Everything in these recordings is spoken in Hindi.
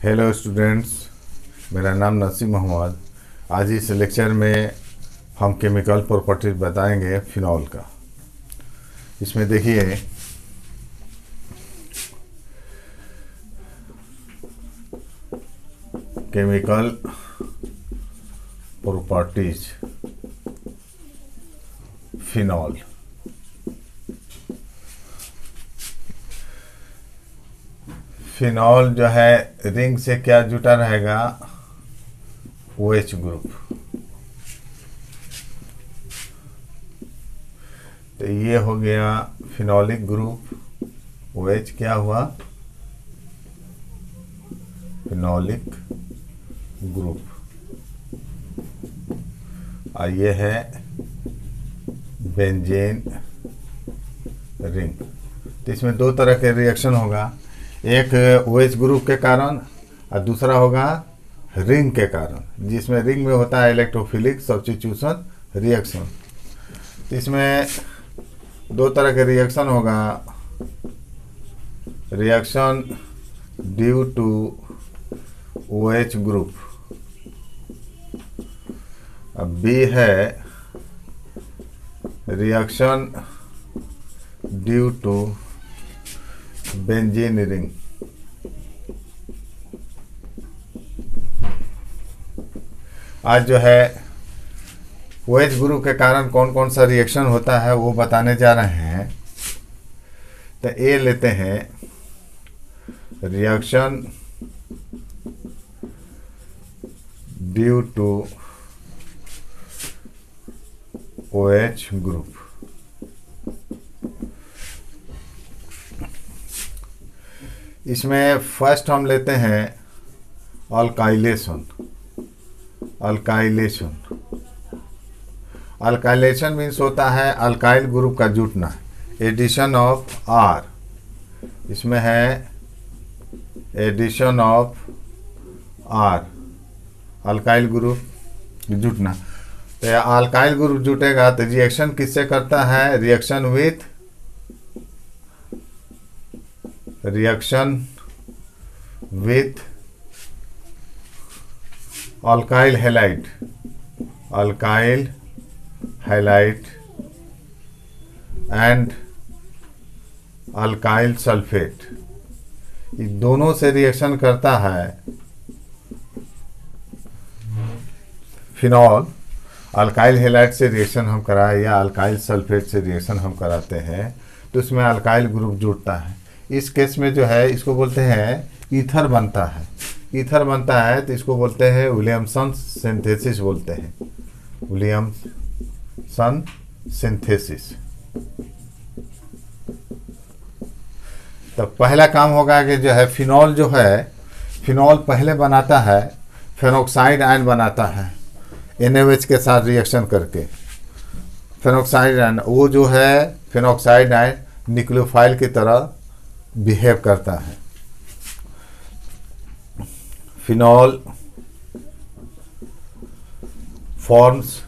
हेलो स्टूडेंट्स, मेरा नाम नसीम मोहम्मद। आज इस लेक्चर में हम केमिकल प्रॉपर्टीज बताएंगे फिनॉल का। इसमें देखिए केमिकल प्रॉपर्टीज फिनॉल। फिनॉल जो है रिंग से क्या जुटा रहेगा, OH ग्रुप। तो ये हो गया फिनॉलिक ग्रुप। OH क्या हुआ, फिनॉलिक ग्रुप। और ये है बेंजीन रिंग। तो इसमें दो तरह के रिएक्शन होगा, एक OH ग्रुप के कारण और दूसरा होगा रिंग के कारण, जिसमें रिंग में होता है इलेक्ट्रोफिलिक सब्स्टिट्यूशन रिएक्शन। तो इसमें दो तरह के रिएक्शन होगा, reaction due to OH group, अब बी है reaction due to benzene ring. आज जो है OH ग्रुप के कारण कौन कौन सा रिएक्शन होता है वो बताने जा रहे हैं। तो ए लेते हैं, reaction due to OH group. इसमें फर्स्ट हम लेते हैं अल्काइलेशन। अल्काइलेशन अल्काइलेशन मीन्स होता है अल्काइल ग्रुप का जुटना, एडिशन ऑफ R। इसमें है addition of R, alkyl group जुटना। तो अल्काइल ग्रुप जुटेगा तो रिएक्शन किससे करता है, reaction with alkyl halide, alkyl halide and alkyl sulphate. ये दोनों से रिएक्शन करता है फिनॉल। अल्काइल हैलाइड से रिएक्शन हम कराए या अल्काइल सल्फेट से रिएक्शन हम कराते हैं तो उसमें अल्काइल ग्रुप जुड़ता है। इस केस में जो है इसको बोलते हैं ईथर बनता है। ईथर बनता है तो इसको बोलते हैं विलियमसन सिंथेसिस बोलते हैं, विलियमसन सिंथेसिस। तो पहला काम होगा कि जो है फिनॉल फिनॉल पहले बनाता है फेनोक्साइड आयन बनाता है NaOH के साथ रिएक्शन करके। फेनोक्साइड आयन वो जो है फेनोक्साइड आयन न्यूक्लियोफाइल की तरह बिहेव करता है। Phenol forms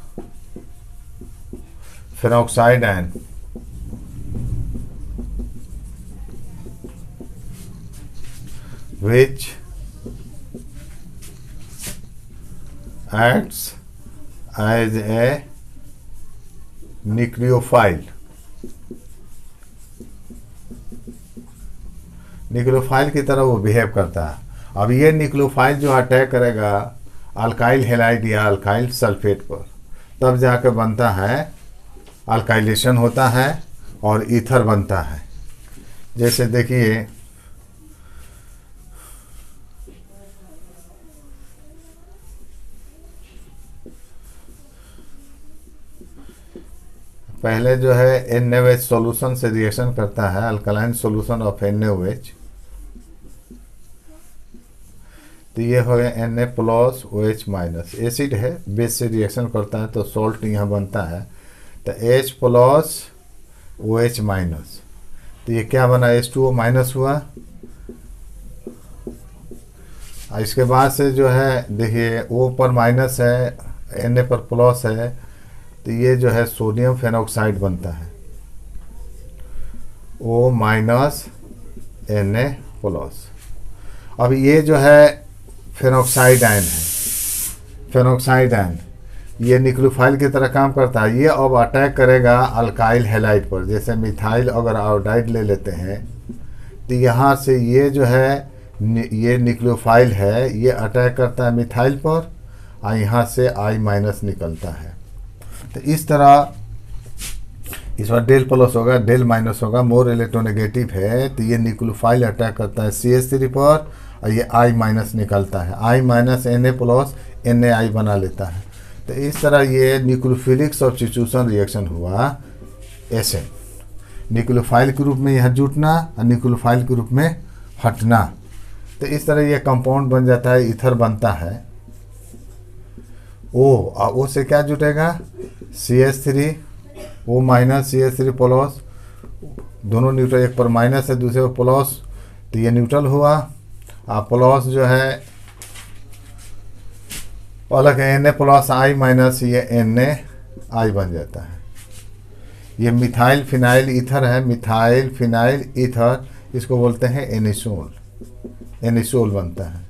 phenoxide ion which acts as a nucleophile। Nucleophile की तरह वो बिहेव करता है। अब ये न्यूक्लियोफाइल जो अटैक करेगा अल्काइल हैलाइड या अल्काइल सल्फेट पर, तब जाकर बनता है अल्काइलेशन होता है और ईथर बनता है। जैसे देखिए पहले जो है NaOH सॉल्यूशन से रिएक्शन करता है, अल्कलाइन सॉल्यूशन ऑफ NaOH। तो ये हो गया Na+OH-, एसिड है, बेस से रिएक्शन करता है तो सॉल्ट यहाँ बनता है। तो H+OH-, तो ये क्या बना, H2O- हुआ। इसके बाद से जो है देखिए O पर माइनस है, Na पर प्लस है, तो ये जो है सोडियम फेनोक्साइड बनता है, O- Na+। अब ये जो है फेनॉक्साइड आयन है, फेनॉक्साइड आयन ये न्यूक्लियोफाइल की तरह काम करता है। ये अब अटैक करेगा अल्काइल हैलाइड पर। जैसे मिथाइल अगर आयोडाइड ले लेते हैं तो यहाँ से ये जो है ये न्यूक्लियोफाइल है, ये अटैक करता है मिथाइल पर और यहाँ से I- निकलता है। तो इस तरह इस बार डेल प्लस होगा, डेल माइनस होगा, मोर इलेक्ट्रोनेगेटिव है तो ये न्यूक्लियोफाइल अटैक करता है CH3 पर और ये I- निकलता है। I- Na प्लस NaI बना लेता है। तो इस तरह ये न्यूक्लियोफिलिक सब्स्टिट्यूशन रिएक्शन हुआ ऐसे, न्यूक्लियोफाइल के रूप में यहाँ जुटना और न्यूक्लियोफाइल के रूप में हटना। तो इस तरह ये कंपाउंड बन जाता है, ईथर बनता है। और O से क्या जुटेगा, CH3, O- CH3 प्लस, दोनों न्यूट्रल, एक पर माइनस है दूसरे पर प्लस, तो ये न्यूट्रल हुआ। प्लस जो है अलग है Na प्लस I- ये NaI बन जाता है। ये मिथाइल फिनाइल ईथर है, मिथाइल फिनाइल ईथर, इसको बोलते हैं एनिसोल। एनिसोल बनता है,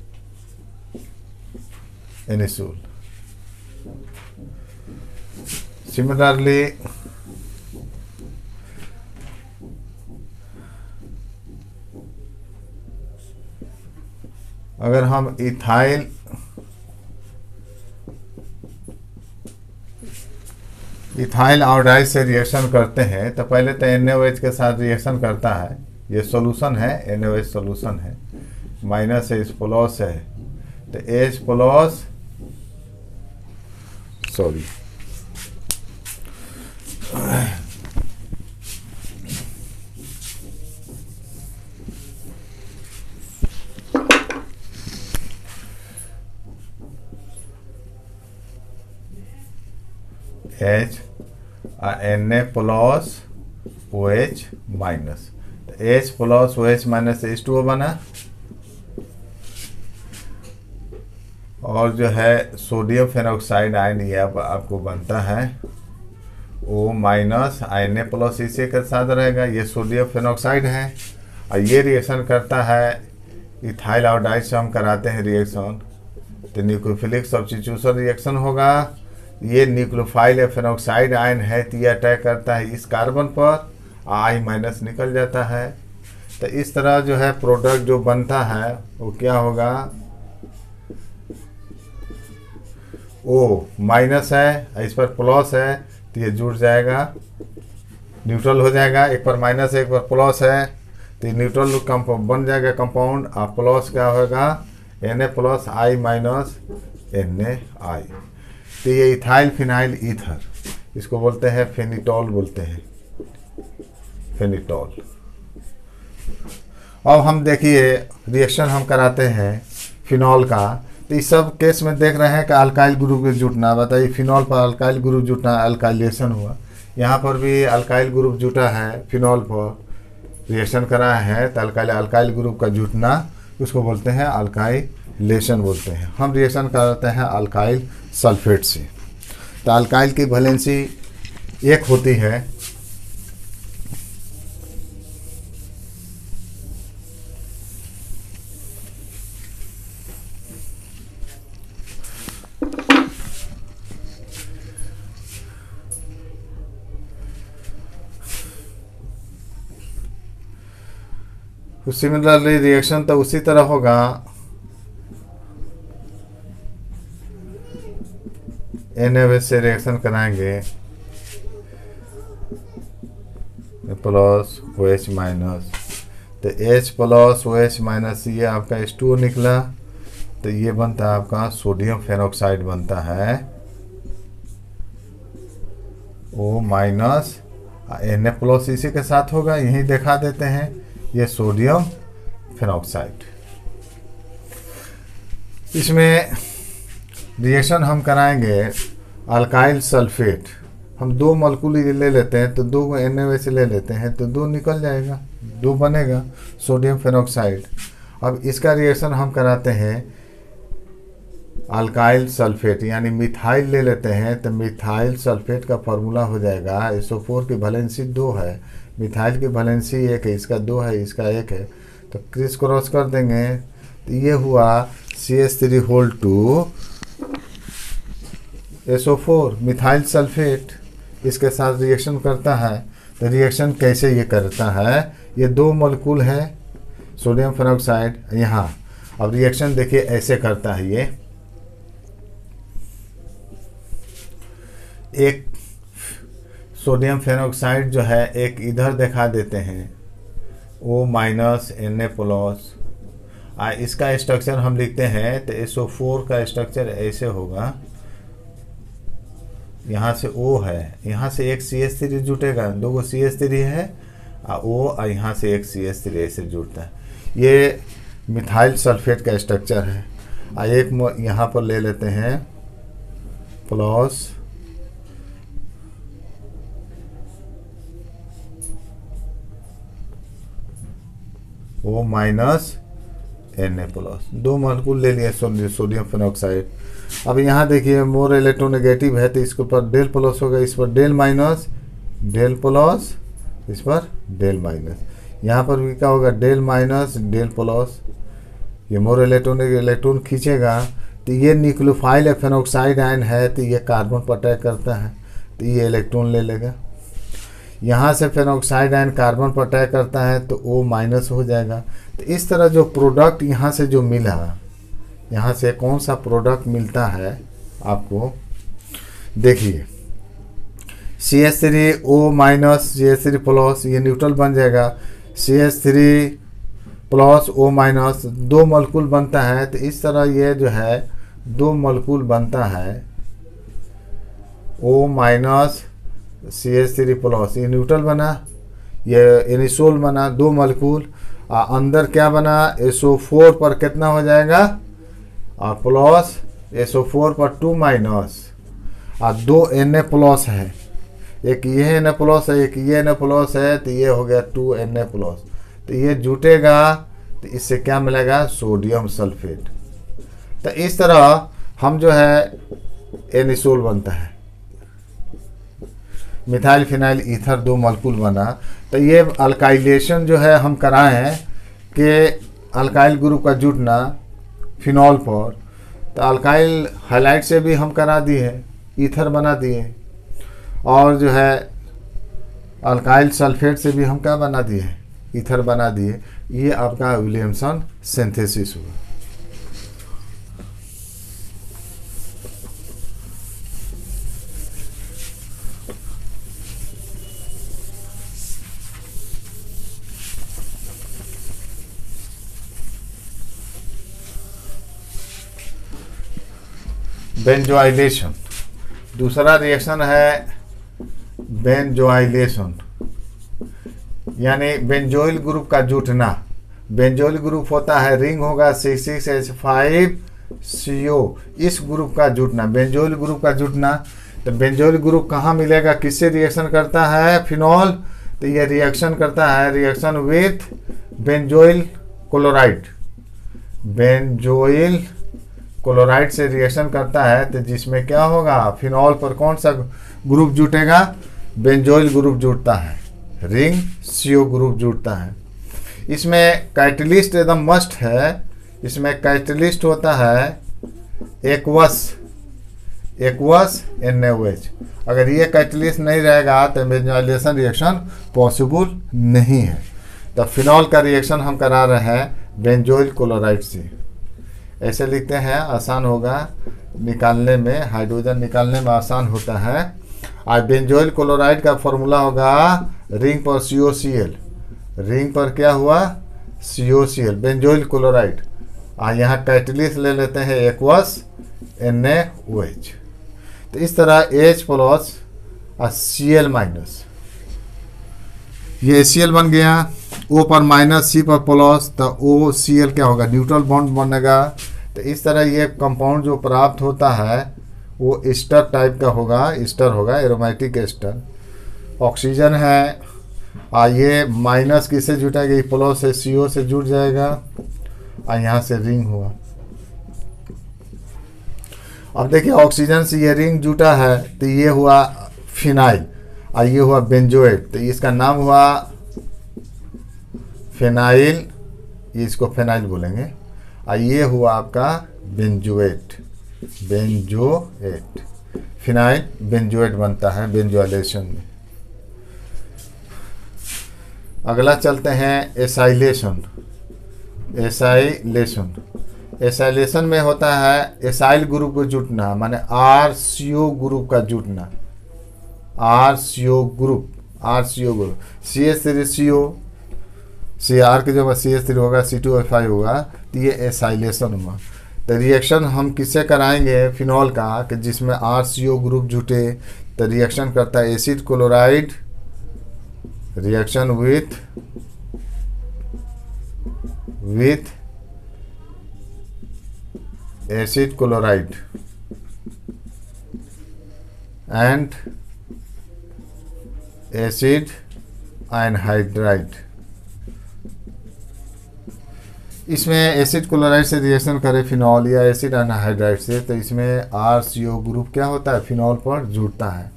एनिसोल। सिमिलरली अगर हम इथाइल आयोडाइड से रिएक्शन करते हैं तो पहले तो NaOH के साथ रिएक्शन करता है। ये सॉल्यूशन है, NaOH सॉल्यूशन है, माइनस है, इस प्लस है, तो H plus, sorry H Na plus OH minus, H plus OH minus H2O बना। और जो है सोडियम फेनॉक्साइड आयन ये अब आपको बनता है O माइनस Na प्लस इसी के साथ रहेगा, ये सोडियम फेनॉक्साइड है। और ये रिएक्शन करता है इथाइल आयोडाइड से, हम कराते हैं रिएक्शन तो न्यूक्लियोफिलिक सब्स्टिट्यूशन रिएक्शन होगा। ये न्यूक्लियोफाइल फेनॉक्साइड आयन है तो ये अटैक करता है इस कार्बन पर, I- निकल जाता है। तो इस तरह जो है प्रोडक्ट जो बनता है वो क्या होगा, O माइनस है, इस पर प्लस है तो ये जुड़ जाएगा, न्यूट्रल हो जाएगा, एक पर माइनस है एक पर प्लस है तो न्यूट्रल कंपाउंड बन जाएगा कंपाउंड। और प्लस क्या होगा, Na प्लस I- NaI। तो ये इथाइल फिनाइल ईथर, इसको बोलते हैं फेनिटॉल, बोलते हैं फेनिटॉल। अब हम देखिए रिएक्शन हम कराते हैं फिनॉल का, तो इस सब केस में देख रहे हैं कि अल्काइल ग्रुप के जुटना। बताइए फिनॉल पर अल्काइल ग्रुप जुटना, अल्काइलेशन हुआ। यहाँ पर भी अल्काइल ग्रुप जुटा है, फिनॉल पर रिएक्शन कराया है तो अल्काइल ग्रुप का जुटना, उसको बोलते हैं अल्काइलेशन बोलते हैं। हम रिएक्शन कराते हैं अल्काइल सल्फेट से। तो अल्काइल की वैलेंसी 1 होती है, सिमिलरली रिएक्शन तो उसी तरह होगा। NaOH से रिएक्शन कराएंगे प्लस OH माइनस, तो H प्लस OH माइनस ये आपका H2O निकला, तो ये बनता है आपका सोडियम फेनॉक्साइड बनता है O माइनस, Na प्लस इसी के साथ होगा, यही दिखा देते हैं, ये सोडियम फेनॉक्साइड। इसमें रिएक्शन हम कराएंगे अल्काइल सल्फेट। हम 2 मॉलिक्यूल ले लेते हैं तो 2 NaOH ले लेते हैं तो 2 निकल जाएगा, 2 बनेगा सोडियम फेनॉक्साइड। अब इसका रिएक्शन हम कराते हैं अल्काइल सल्फेट, यानी मिथाइल ले लेते हैं तो मिथाइल सल्फेट का फार्मूला हो जाएगा, SO4 की वैलेंसी 2 है, मिथाइल की वैलेंसी 1 है, इसका 2 है, इसका 1 है, तो क्रिस क्रॉस कर देंगे तो ये हुआ CH3 whole to SO4 methyl sulphate इसके साथ रिएक्शन करता है। तो रिएक्शन कैसे ये करता है, ये दो मॉलिक्यूल है सोडियम फेनोक्साइड यहाँ। अब रिएक्शन देखिए ऐसे करता है, ये एक सोडियम फेनोक्साइड जो है एक इधर दिखा देते हैं O माइनस Na+। इसका स्ट्रक्चर हम लिखते हैं तो SO4 का स्ट्रक्चर ऐसे होगा, यहाँ से O है, यहाँ से एक CH3 जुटेगा, दो गो CH3 है O और यहाँ से एक CH3 ऐसे जुड़ता है। ये मिथाइल सल्फेट का स्ट्रक्चर है। एक यहाँ पर ले लेते हैं प्लस O माइनस Na+, दो मॉलिक्यूल ले लिए सोडियम फेनोक्साइड। अब यहाँ देखिए मोर इलेक्ट्रोनेगेटिव है तो इसके ऊपर डेल प्लस होगा, इस पर डेल माइनस, डेल प्लस, इस पर डेल माइनस। यहाँ पर भी क्या होगा, डेल माइनस डेल प्लस। ये मोर इलेक्ट्रॉन खींचेगा तो ये न्यूक्लियोफाइल फेनोक्साइड आयन है तो ये कार्बन पर अटैक करता है तो ये इलेक्ट्रॉन ले लेगा। यहाँ से फेनोक्साइड आयन कार्बन पर अटैक करता है तो O माइनस हो जाएगा। तो इस तरह जो प्रोडक्ट यहाँ से जो मिला, यहाँ से कौन सा प्रोडक्ट मिलता है आपको, देखिए CH3 O minus CH3 plus, ये न्यूट्रल बन जाएगा। CH3 प्लस O माइनस, दो मॉलिक्यूल बनता है। तो इस तरह ये जो है दो मॉलिक्यूल बनता है O माइनस CH3 प्लस, ये न्यूट्रल बना, ये एनिसोल बना, दो मॉलिक्यूल। अंदर क्या बना, SO4 पर कितना हो जाएगा और प्लस SO4 पर 2 माइनस और दो Na+ है, एक ये Na+ है एक ये Na+ है तो ये हो गया 2 Na+। तो ये जुटेगा तो इससे क्या मिलेगा, सोडियम सल्फेट। तो इस तरह हम जो है एनिसोल बनता है, मिथाइल फिनाइल ईथर दो मॉलिक्यूल बना। तो ये अल्काइलेशन जो है हम कराए हैं कि अल्काइल ग्रुप का जुटना फिनॉल पर। तो अल्काइल हाइलाइट से भी हम करा दिए, ईथर बना दिए, और जो है अल्काइल सल्फेट से भी हम क्या बना दिए, ईथर बना दिए। ये आपका विलियमसन सिंथेसिस हुआ। बेंजोआइलेशन, दूसरा रिएक्शन है बेंजोआइलेशन, यानी बेंजोइल ग्रुप का जुटना। बेंजोइल ग्रुप होता है, रिंग होगा C6H5CO, इस ग्रुप का जुटना, बेंजोइल ग्रुप का जुटना। तो बेंजोइल ग्रुप कहाँ मिलेगा, किससे रिएक्शन करता है, फिनॉल। तो ये रिएक्शन करता है, reaction with benzoyl chloride, benzoyl chloride से रिएक्शन करता है। तो जिसमें क्या होगा, फिनॉल पर कौन सा ग्रुप जुटेगा, बेंजोइल ग्रुप जुटता है, रिंग CO ग्रुप जुटता है। इसमें कैटलिस्ट एकदम मस्ट है, इसमें कैटलिस्ट होता है एक्वस NaOH। अगर ये कैटलिस्ट नहीं रहेगा तो बेंजोआइलेशन रिएक्शन पॉसिबल नहीं है। तो फिनॉल का रिएक्शन हम करा रहे हैं बेंजोइल क्लोराइड से, ऐसे लिखते हैं, आसान होगा निकालने में, हाइड्रोजन निकालने में आसान होता है। और बेंजोइल क्लोराइड का फॉर्मूला होगा रिंग पर COCl, रिंग पर क्या हुआ COCl, बेंजोइल क्लोराइड। और यहाँ कैटलिस्ट ले लेते हैं एक्वस NaOH। तो इस तरह H प्लस और Cl माइनस, ये Cl बन गया, O पर माइनस C पर प्लस, तो OCl क्या होगा, न्यूट्रल बॉन्ड बनेगा। तो इस तरह ये कंपाउंड जो प्राप्त होता है वो एस्टर टाइप का होगा, एस्टर होगा, एरोमेटिक एस्टर। ऑक्सीजन है, ये माइनस किससे जुटेगा, ये प्लस से CO से जुट जाएगा और यहाँ से रिंग हुआ। अब देखिए ऑक्सीजन से ये रिंग जुटा है तो ये हुआ फिनाइल और ये हुआ बेंजोएट। तो इसका नाम हुआ फिनाइल, ये इसको फिनाइल बोलेंगे। और ये हुआ आपका बेंजोएट, बेंजोएट, फिनाइल बेंजोएट बनता है बेंजोइलेशन में। अगला चलते हैं एसाइलेशन। एसाइलेशन में होता है एसाइल ग्रुप को जुटना, माने RCO ग्रुप का जुटना, RCO ग्रुप, CH3CO, CR के जब CH3 होगा C2H5 होगा, तो ये एसाइलेशन हुआ। तो रिएक्शन हम किससे कराएंगे फिनॉल का, कि जिसमें RCO ग्रुप जुटे, तो रिएक्शन करता है acid chloride, reaction with acid chloride and acid anhydride। इसमें एसिड क्लोराइड से रिएक्शन करे फिनॉल या एसिड एनहाइड्राइड से, तो इसमें RCO ग्रुप क्या होता है, फिनॉल पर जुड़ता है।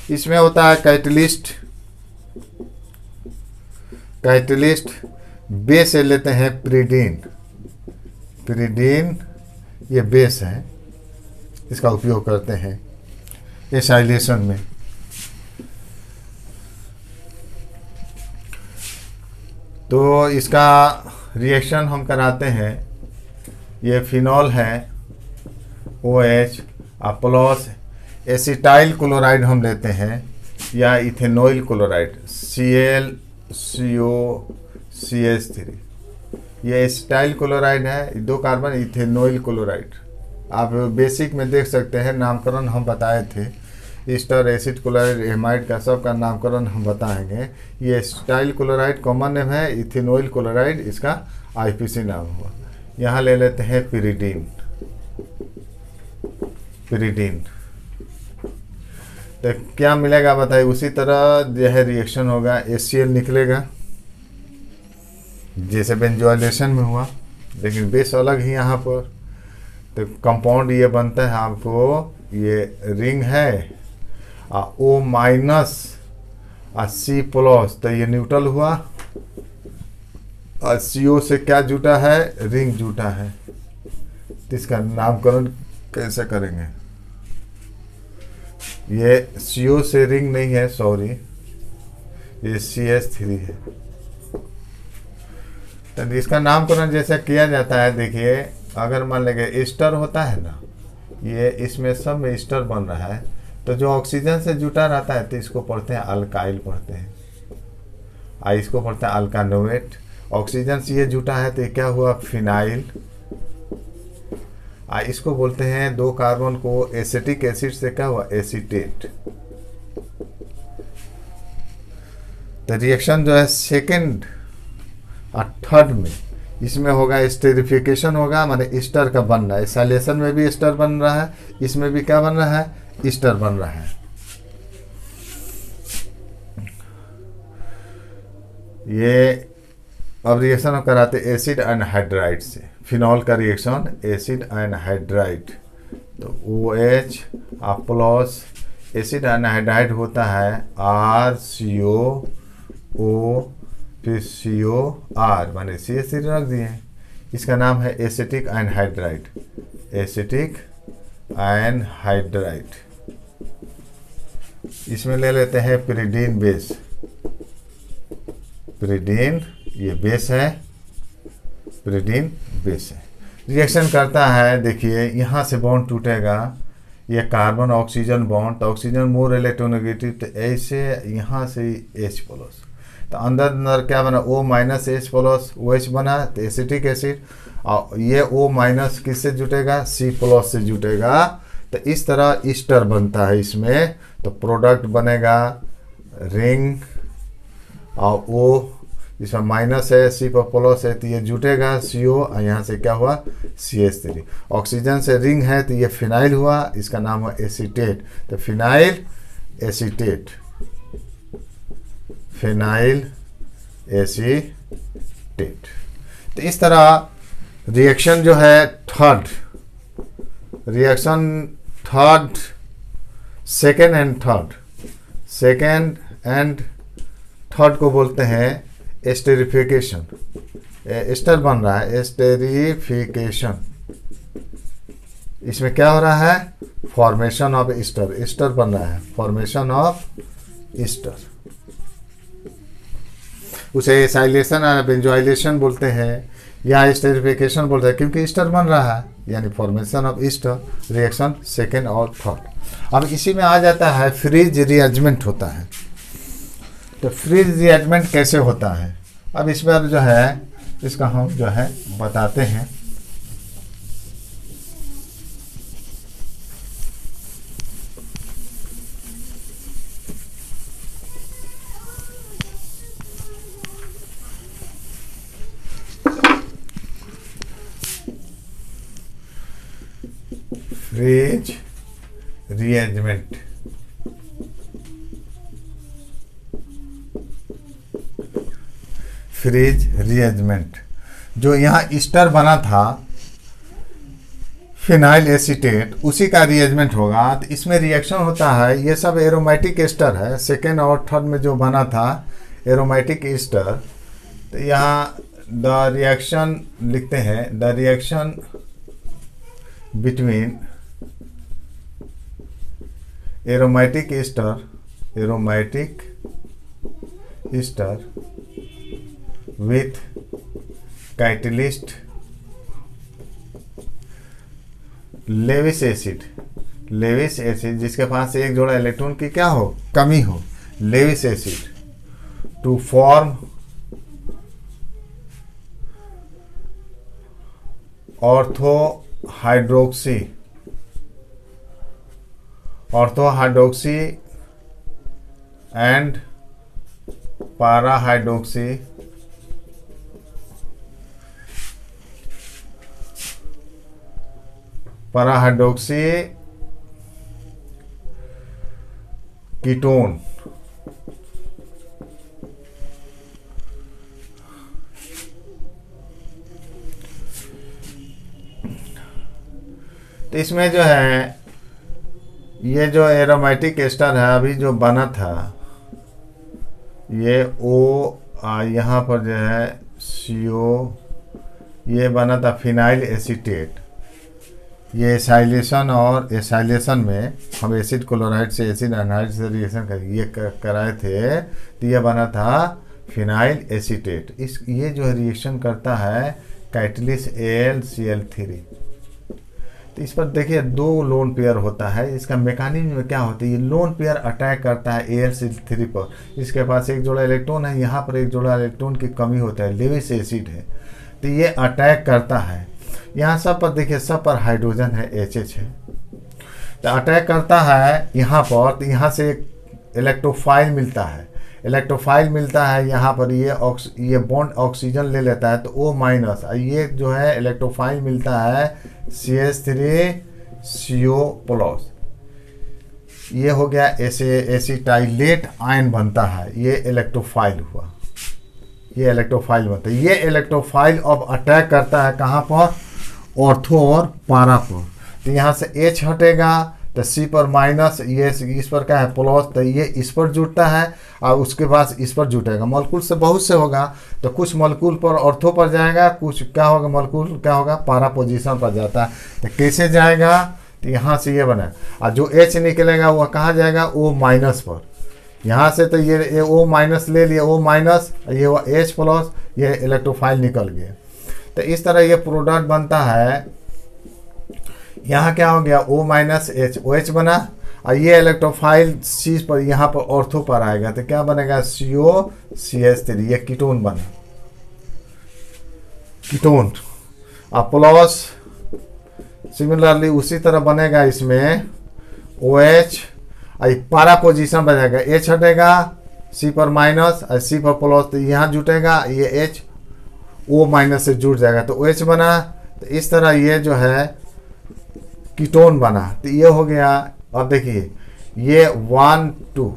इसमें होता है कैटलिस्ट बेस से लेते हैं प्रीडीन, ये बेस है, इसका उपयोग करते हैं एसाइलेशन में। तो इसका रिएक्शन हम कराते हैं, ये फिनॉल है OH प्लस एसिटाइल क्लोराइड हम लेते हैं, या इथेनॉइल क्लोराइड ClCOCH3, ये एसिटाइल क्लोराइड है, 2 कार्बन इथेनॉइल क्लोराइड। आप बेसिक में देख सकते हैं, नामकरण हम बताए थे, ईस्टर एसिड क्लोराइड एमाइड का सबका नामकरण हम बताएंगे। ये एसिटाइल क्लोराइड कॉमन नेम है, इथेनॉइल क्लोराइड इसका IPC नाम हुआ। यहाँ ले लेते हैं पिरिडीन, तो क्या मिलेगा बताइए। उसी तरह जो है रिएक्शन होगा, HCl निकलेगा जैसे बेंजोइलेशन में हुआ, लेकिन बेस अलग ही यहाँ पर। तो कंपाउंड ये बनता है आपको, ये रिंग है O माइनस C प्लस, तो ये न्यूट्रल हुआ, और CO से क्या जुटा है, रिंग जुटा है। तो इसका नामकरण कैसे करेंगे, ये CO से रिंग नहीं है, सॉरी, ये CH3 है। तो इसका नामकरण जैसे किया जाता है, देखिए अगर मान लेंगे ईस्टर होता है ना, ये इसमें सब में ईस्टर बन रहा है, तो जो ऑक्सीजन से जुटा रहता है तो इसको पढ़ते हैं अल्काइल पढ़ते हैं, इसको पढ़ते हैं अल्कानोएट। ऑक्सीजन से ये जुटा है तो ये क्या हुआ, फिनाइल। इसको बोलते हैं 2 कार्बन को एसिटिक एसिड से क्या हुआ, एसीटेट। तो रिएक्शन जो है सेकेंड और थर्ड में, इसमें होगा एस्टेरिफिकेशन होगा, माने ईस्टर का बन रहा है। एसाइलेशन में भी ईस्टर बन रहा है, इसमें भी क्या बन रहा है, ईस्टर बन रहा है। ये अब रिएक्शन हम कराते एसिड एनहाइड्राइड से, फिनॉल का रिएक्शन एसिड एनहाइड्राइड, तो OH प्लस एसिड एनहाइड्राइड होता है RCO, फिर COR, माने CH3 रख दिए, इसका नाम है एसिटिक एनहाइड्राइड, एसिटिक एनहाइड्राइड। इसमें ले लेते हैं पिरिडीन बेस, पिरिडीन ये बेस है, पिरिडीन बेस है। रिएक्शन करता है, देखिए यहाँ से बॉन्ड टूटेगा, ये कार्बन ऑक्सीजन बॉन्ड, तो ऑक्सीजन मोर इलेक्ट्रोनेगेटिव, तो ऐसे यहाँ से H प्लस, तो अंदर क्या बना, O minus H plus OH बना, तो एसिटिक एसिड। और ये O माइनस किससे जुटेगा, C प्लस से जुटेगा, तो इस तरह ईस्टर बनता है इसमें। तो प्रोडक्ट बनेगा रिंग, और O इसमें माइनस है, C पर प्लस है, तो ये जुटेगा CO, और यहाँ से क्या हुआ, CH3। ऑक्सीजन से रिंग है तो ये फिनाइल हुआ, इसका नाम हुआ एसीटेट, तो फिनाइल एसीटेट, फिनाइल एसीटेट। तो इस तरह रिएक्शन जो है third, reaction third, second and third को बोलते हैं एस्टेरिफिकेशन, एस्टर बन रहा है, एस्टेरिफिकेशन। इसमें क्या हो रहा है, फॉर्मेशन ऑफ एस्टर, एस्टर बन रहा है, फॉर्मेशन ऑफ एस्टर। उसे एसाइलेशन और बेंजोइलेशन बोलते हैं या एस्टेरिफिकेशन बोलते हैं, क्योंकि एस्टर बन रहा है, यानी formation of ester, reaction second और थर्ड। अब इसी में आ जाता है फ्रीज रीअरेंजमेंट होता है। तो फ्रीज रीअरेंजमेंट कैसे होता है, अब इस बार जो है इसका हम जो है बताते हैं। फ्रीज रीअरेंजमेंट, फ्रीज रीअरेंजमेंट, जो यहाँ ईस्टर बना था फिनाइल एसीटेट, उसी का रीअरेंजमेंट होगा। तो इसमें रिएक्शन होता है, ये सब एरोमेटिक ईस्टर है, सेकेंड और थर्ड में जो बना था एरोमेटिक ईस्टर। तो यहाँ द रिएक्शन लिखते हैं, the reaction between aromatic Easter, aromatic Easter with catalyst Lewis acid, Lewis acid जिसके पास एक जोड़ा इलेक्ट्रॉन की क्या हो, कमी हो, Lewis acid to form orthohydroxy, orthohydroxy and parahydroxy parahydroxy ketone. तो इसमें जो है ये जो एरोमेटिक एस्टर है अभी जो बना था, ये ओ यहाँ पर जो है CO, ये बना था फिनाइल एसीटेट। ये एसाइलेशन और एसाइलेशन में हम एसिड क्लोराइड से एसिड एनाइड से रिएक्शन कर ये कराए थे, तो ये बना था फिनाइल एसीटेट। इस ये जो रिएक्शन करता है कैटलिस्ट AlCl3। तो इस पर देखिए दो लोन पेयर होता है, इसका मैकेनिज्म में क्या होता है, ये लोन पेयर अटैक करता है AlCl3 पर, इसके पास एक जोड़ा इलेक्ट्रॉन है, यहाँ पर एक जोड़ा इलेक्ट्रॉन की कमी होता है, लेविस एसिड है, तो ये अटैक करता है। यहाँ सब पर देखिए सब पर हाइड्रोजन है, HH है, तो अटैक करता है यहाँ पर। तो यहाँ से एक इलेक्ट्रोफाइल मिलता है, इलेक्ट्रोफाइल मिलता है यहाँ पर, ये बॉन्ड ऑक्सीजन ले लेता है तो O-, ये जो है इलेक्ट्रोफाइल मिलता है CH3CO+, ये हो गया एसिटाइलेट आयन बनता है, ये इलेक्ट्रोफाइल हुआ, ये इलेक्ट्रोफाइल बनता है। ये इलेक्ट्रोफाइल अब अटैक करता है कहाँ पर, ऑर्थो और पारा पर। तो यहाँ से H हटेगा तो C पर माइनस, ये इस पर क्या है प्लस, तो ये इस पर जुड़ता है और उसके बाद इस पर जुटेगा। मॉलिक्यूल से बहुत से होगा, तो कुछ मॉलिक्यूल पर ऑर्थो पर जाएगा, कुछ क्या होगा मॉलिक्यूल क्या होगा पारा पोजीशन पर जाता है। तो कैसे जाएगा, तो यहाँ से ये बना, और जो H निकलेगा वह कहाँ जाएगा, O- पर। यहाँ से तो ये O- ले लिया, O-, ये हुआ H+, ये इलेक्ट्रोफाइल निकल गया। तो इस तरह ये प्रोडक्ट बनता है। यहाँ क्या हो गया, O-H, OH बना, और ये इलेक्ट्रोफाइल C पर यहाँ पर ऑर्थो पर आएगा, तो क्या बनेगा COCH3, ये कीटोन बना, कीटोन। और प्लस सिमिलरली उसी तरह बनेगा इसमें OH, पारा पोजीशन बनेगा, H हटेगा, C पर माइनस और C पर प्लस, तो यहाँ जुटेगा, ये H O- से जुड़ जाएगा तो OH बना। तो इस तरह ये जो है कीटोन बना। तो ये हो गया। अब देखिए ये 1,2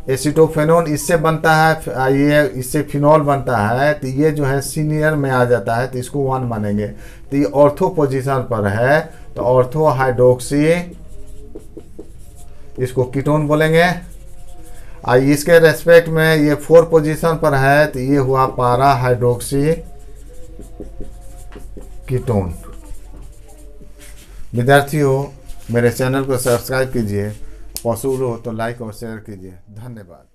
एसिटोफेनोन इससे बनता है, ये इससे फिनॉल बनता है, तो ये जो है सीनियर में आ जाता है, तो इसको 1 मानेंगे। तो ये ऑर्थो पोजीशन पर है, तो ऑर्थो हाइड्रोक्सी, इसको कीटोन बोलेंगे। और इसके रेस्पेक्ट में ये 4 पोजीशन पर है, तो ये हुआ पारा हाइड्रोक्सी कीटोन। विद्यार्थियों, मेरे चैनल को सब्सक्राइब कीजिए, पॉसिबल हो तो लाइक और शेयर कीजिए। धन्यवाद।